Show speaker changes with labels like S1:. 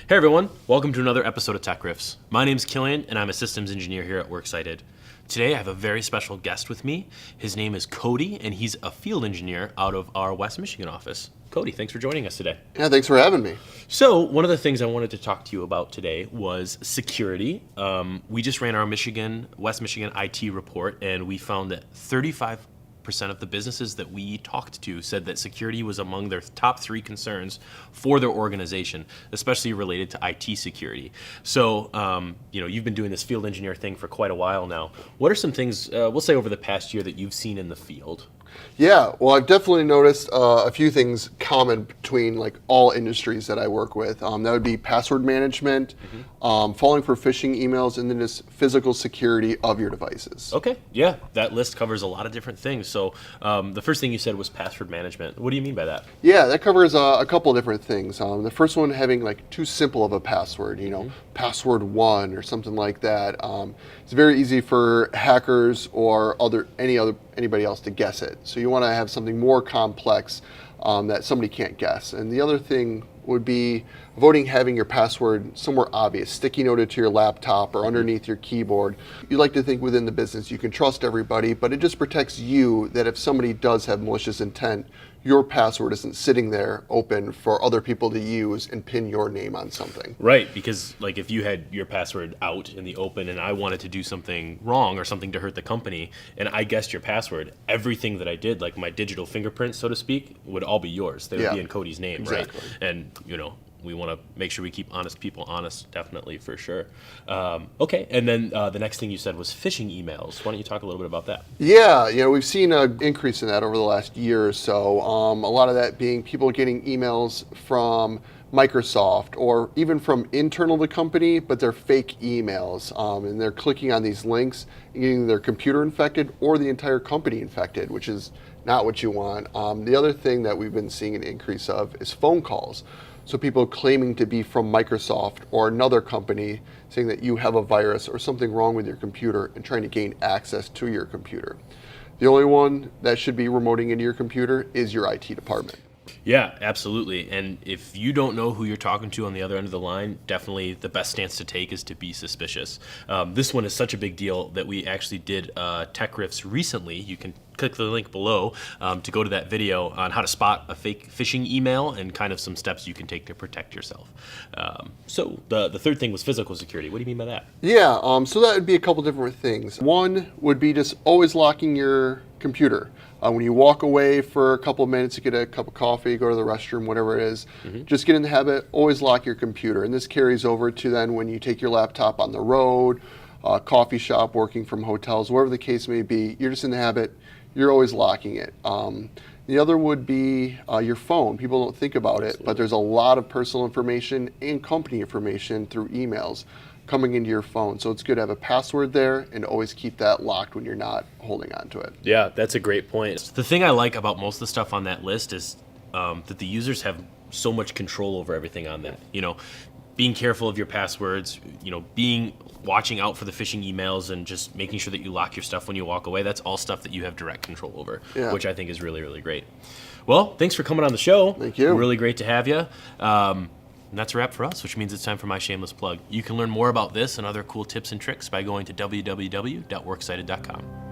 S1: Hey everyone, welcome to another episode of Tech Riffs. My name's Killian and I'm a systems engineer here at Worksighted. Today I have a very special guest with me. His name is Cody and he's a field engineer out of our West Michigan office. Cody, thanks for joining us today.
S2: Yeah, thanks for having me.
S1: So one of the things I wanted to talk to you about today was security. We just ran our West Michigan IT report and we found that 35% of the businesses that we talked to said that security was among their top 3 concerns for their organization, especially related to IT security. So, you've been doing this field engineer thing for quite a while now. What are some things, we'll say over the past year, that you've seen in the field?
S2: Yeah, well, I've definitely noticed a few things common between like all industries that I work with. That would be password management, falling for phishing emails, and then just physical security of your devices.
S1: Okay, yeah, that list covers a lot of different things. So the first thing you said was password management. What do you mean by that?
S2: Yeah, that covers a couple of different things. The first one having like too simple of a password, password 1 or something like that. It's very easy for hackers or anybody else to guess it. So you want to have something more complex that somebody can't guess. And the other thing would be avoiding having your password somewhere obvious, sticky noted to your laptop or underneath your keyboard. You like to think within the business you can trust everybody, but it just protects you that if somebody does have malicious intent, your password isn't sitting there open for other people to use and pin your name on something.
S1: Right, because like if you had your password out in the open and I wanted to do something wrong or something to hurt the company and I guessed your password, everything that I did, like my digital fingerprint, so to speak, would all be yours. They would be in Cody's name,
S2: exactly.
S1: Right? And, we want to make sure we keep honest people honest, definitely, for sure. Okay, and then the next thing you said was phishing emails. Why don't you talk a little bit about that?
S2: Yeah, we've seen an increase in that over the last year or so. A lot of that being people getting emails from Microsoft or even from internal to the company, but they're fake emails. And they're clicking on these links and getting their computer infected or the entire company infected, which is not what you want. The other thing that we've been seeing an increase of is phone calls. So people claiming to be from Microsoft or another company saying that you have a virus or something wrong with your computer and trying to gain access to your computer. The only one that should be remoting into your computer is your IT department.
S1: Yeah, absolutely. And if you don't know who you're talking to on the other end of the line, definitely the best stance to take is to be suspicious. This one is such a big deal that we actually did Tech Riffs recently. You can click the link below to go to that video on how to spot a fake phishing email and kind of some steps you can take to protect yourself. So the third thing was physical security. What do you mean by that?
S2: Yeah, so that would be a couple different things. One would be just always locking your computer. When you walk away for a couple of minutes to get a cup of coffee, go to the restroom, whatever it is, just get in the habit, always lock your computer. And this carries over to then when you take your laptop on the road, coffee shop, working from hotels, wherever the case may be, you're just in the habit, you're always locking it. The other would be your phone. People don't think about it, but there's a lot of personal information and company information through emails coming into your phone. So it's good to have a password there and always keep that locked when you're not holding on to it.
S1: Yeah, that's a great point. The thing I like about most of the stuff on that list is that the users have so much control over everything on that. Being careful of your passwords, watching out for the phishing emails and just making sure that you lock your stuff when you walk away. That's all stuff that you have direct control over, which I think is really, really great. Well, thanks for coming on the show.
S2: Thank you.
S1: Really great to have you. And that's a wrap for us, which means it's time for my shameless plug. You can learn more about this and other cool tips and tricks by going to www.worksighted.com.